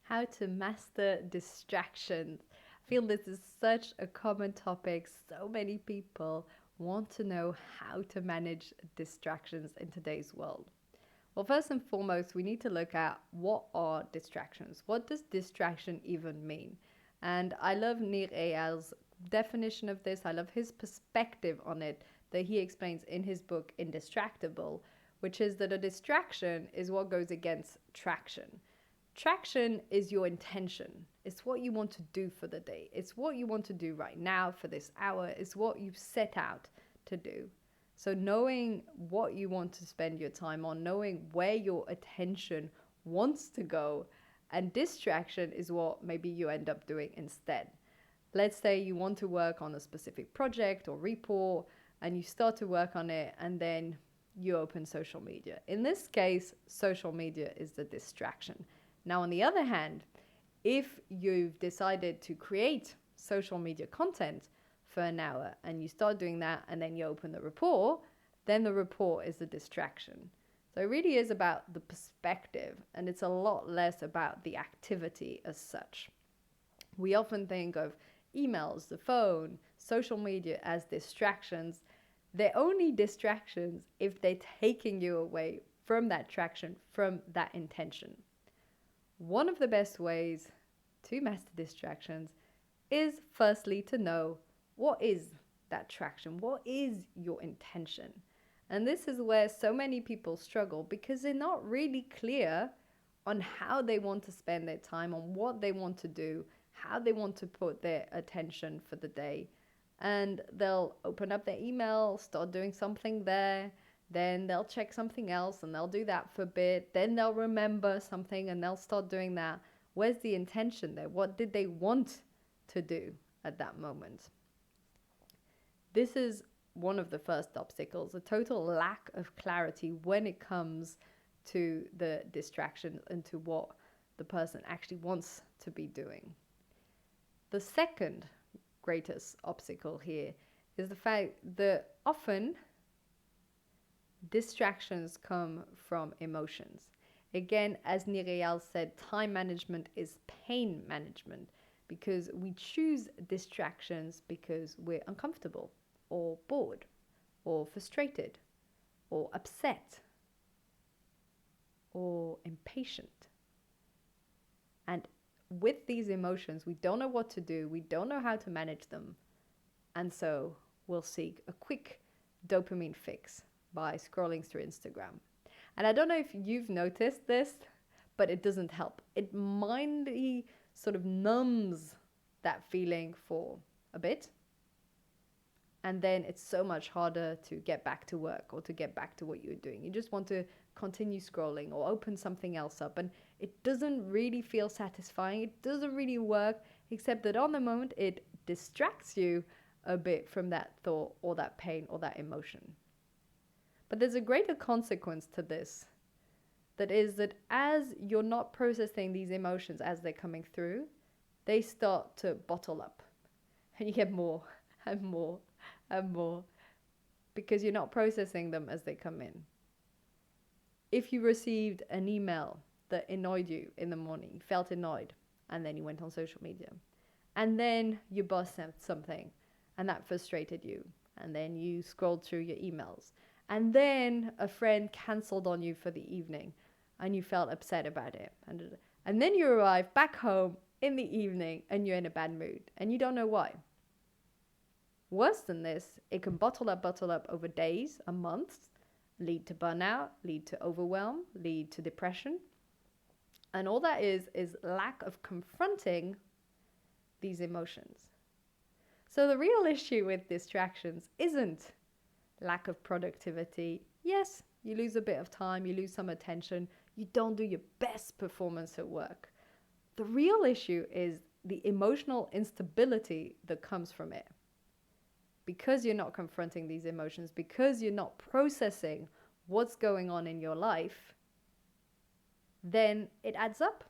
How to master distractions. I feel this is such a common topic. So many people want to know how to manage distractions in today's world. Well, first and foremost, we need to look at what are distractions? What does distraction even mean? And I love Nir Eyal's definition of this. I love his perspective on it that he explains in his book Indistractable, which is that a distraction is what goes against traction. Traction is your intention. It's what you want to do for the day. It's what you want to do right now for this hour. It's what you've set out to do. So knowing what you want to spend your time on, knowing where your attention wants to go, and distraction is what maybe you end up doing instead. Let's say you want to work on a specific project or report and you start to work on it and then you open social media. In this case, social media is the distraction. Now, on the other hand, if you've decided to create social media content for an hour and you start doing that and then you open the report, then the report is the distraction. So it really is about the perspective and it's a lot less about the activity as such. We often think of emails, the phone, social media as distractions. They're only distractions if they're taking you away from that traction, from that intention. One of the best ways to master distractions is firstly to know what is that traction, what is your intention. And this is where so many people struggle because they're not really clear on how they want to spend their time, on what they want to do, how they want to put their attention for the day. And they'll open up their email, start doing something there, then they'll check something else and they'll do that for a bit. Then they'll remember something and they'll start doing that. Where's the intention there? What did they want to do at that moment? This is one of the first obstacles, a total lack of clarity when it comes to the distraction and to what the person actually wants to be doing. The second greatest obstacle here is the fact that often distractions come from emotions. Again, as Nir Eyal said, time management is pain management because we choose distractions because we're uncomfortable or bored or frustrated or upset or impatient. And with these emotions, we don't know what to do, we don't know how to manage them, and so we'll seek a quick dopamine fix by scrolling through Instagram. And I don't know if you've noticed this, but it doesn't help. It mindly sort of numbs that feeling for a bit. And then it's so much harder to get back to work or to get back to what you're doing. You just want to continue scrolling or open something else up. And it doesn't really feel satisfying. It doesn't really work, except that on the moment it distracts you a bit from that thought or that pain or that emotion. But there's a greater consequence to this. That is that as you're not processing these emotions as they're coming through, they start to bottle up. And you get more and more and more because you're not processing them as they come in. If you received an email that annoyed you in the morning, you felt annoyed, and then you went on social media, and then your boss sent something, and that frustrated you, and then you scrolled through your emails, and then a friend cancelled on you for the evening, and you felt upset about it, and then you arrive back home in the evening, and you're in a bad mood, and you don't know why. Worse than this, it can bottle up over days and months, lead to burnout, lead to overwhelm, lead to depression. And all that is lack of confronting these emotions. So the real issue with distractions isn't lack of productivity. Yes, you lose a bit of time, you lose some attention, you don't do your best performance at work. The real issue is the emotional instability that comes from it. Because you're not confronting these emotions, because you're not processing what's going on in your life, then it adds up.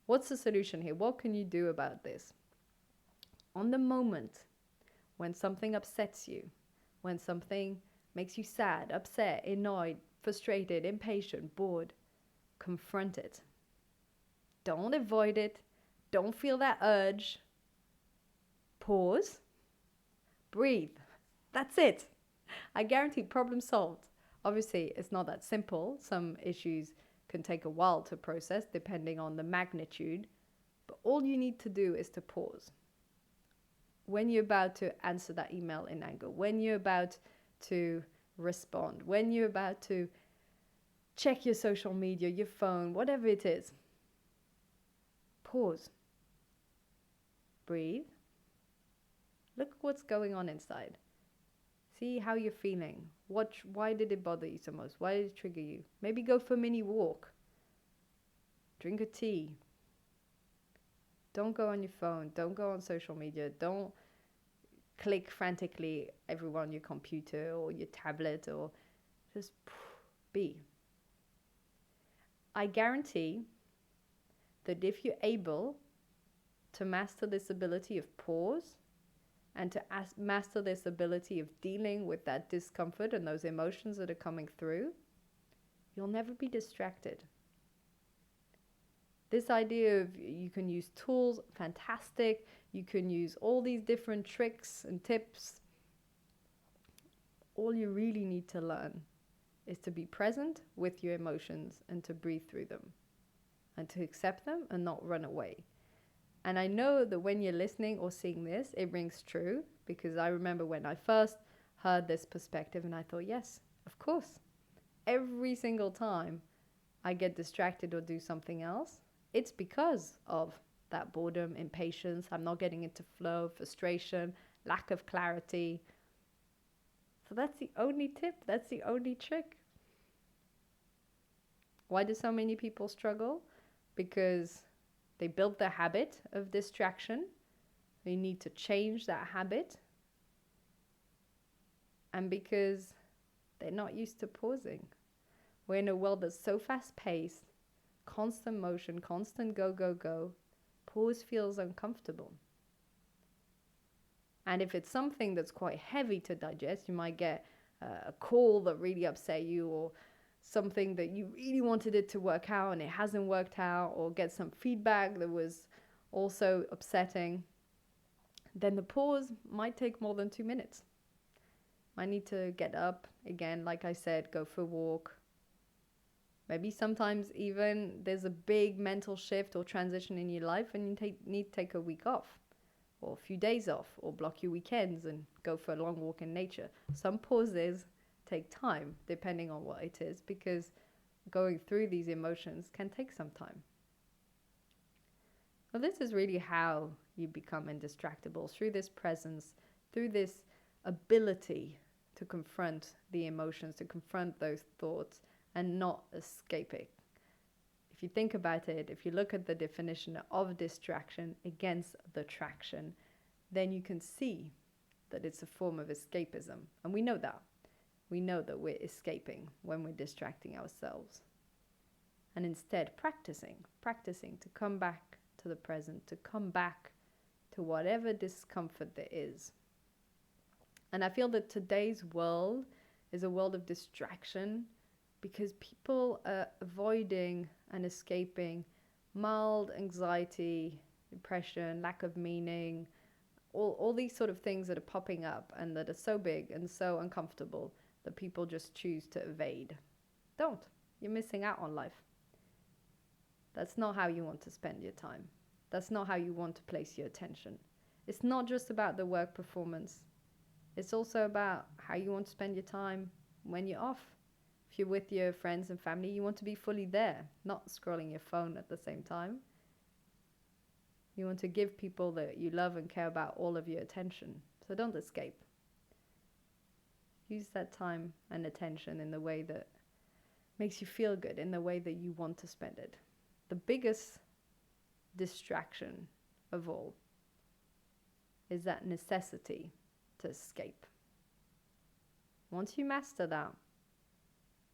What's the solution here? What can you do about this? On the moment, when something upsets you, when something makes you sad, upset, annoyed, frustrated, impatient, bored, confront it. Don't avoid it. Don't feel that urge. Pause. Breathe. That's it. I guarantee problem solved. Obviously, it's not that simple. Some issues can take a while to process depending on the magnitude. But all you need to do is to pause. When you're about to answer that email in anger, when you're about to respond, when you're about to check your social media, your phone, whatever it is, pause. Breathe. Look what's going on inside. See how you're feeling. Why did it bother you so much? Why did it trigger you? Maybe go for a mini walk. Drink a tea. Don't go on your phone. Don't go on social media. Don't click frantically everywhere on your computer or your tablet, or just be. I guarantee that if you're able to master this ability of pause and to master this ability of dealing with that discomfort and those emotions that are coming through, you'll never be distracted. This idea of you can use tools, fantastic. You can use all these different tricks and tips. All you really need to learn is to be present with your emotions and to breathe through them and to accept them and not run away. And I know that when you're listening or seeing this, it rings true, because I remember when I first heard this perspective and I thought, yes, of course. Every single time I get distracted or do something else, it's because of that boredom, impatience, I'm not getting into flow, frustration, lack of clarity. So that's the only tip, that's the only trick. Why do so many people struggle? Because they built the habit of distraction. They need to change that habit. And because they're not used to pausing. We're in a world that's so fast-paced, constant motion, constant go, go, go. Pause feels uncomfortable. And if it's something that's quite heavy to digest, you might get a call that really upset you, or something that you really wanted it to work out and it hasn't worked out, or get some feedback that was also upsetting, then the pause might take more than 2 minutes. I need to get up again, like I said, go for a walk. Maybe sometimes even there's a big mental shift or transition in your life and you need to take a week off or a few days off, or block your weekends and go for a long walk in nature. Some pauses take time depending on what it is, because going through these emotions can take some time. Well, this is really how you become indistractable, through this presence, through this ability to confront the emotions, to confront those thoughts and not escape it. If you think about it, if you look at the definition of distraction against the traction, then you can see that it's a form of escapism. And we know that. We know that we're escaping when we're distracting ourselves. And instead practicing to come back to the present, to come back to whatever discomfort there is. And I feel that today's world is a world of distraction, because people are avoiding and escaping mild anxiety, depression, lack of meaning, all these sort of things that are popping up and that are so big and so uncomfortable that people just choose to evade. Don't. You're missing out on life. That's not how you want to spend your time. That's not how you want to place your attention. It's not just about the work performance. It's also about how you want to spend your time when you're off. If you're with your friends and family, you want to be fully there, not scrolling your phone at the same time. You want to give people that you love and care about all of your attention. So don't escape. Use that time and attention in the way that makes you feel good, in the way that you want to spend it. The biggest distraction of all is that necessity to escape. Once you master that,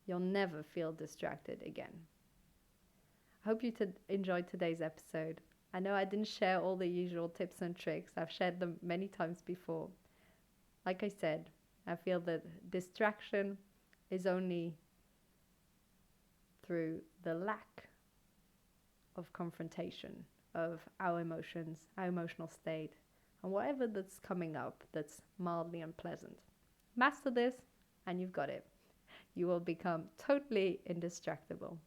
you'll never feel distracted again. I hope you enjoyed today's episode. I know I didn't share all the usual tips and tricks. I've shared them many times before. Like I said, I feel that distraction is only through the lack of confrontation of our emotions, our emotional state, and whatever that's coming up that's mildly unpleasant. Master this, and you've got it. You will become totally indistractable.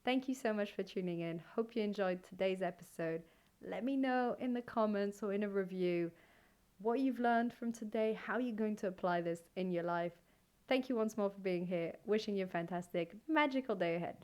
Thank you so much for tuning in. Hope you enjoyed today's episode. Let me know in the comments or in a review what you've learned from today, how you're going to apply this in your life. Thank you once more for being here. Wishing you a fantastic, magical day ahead.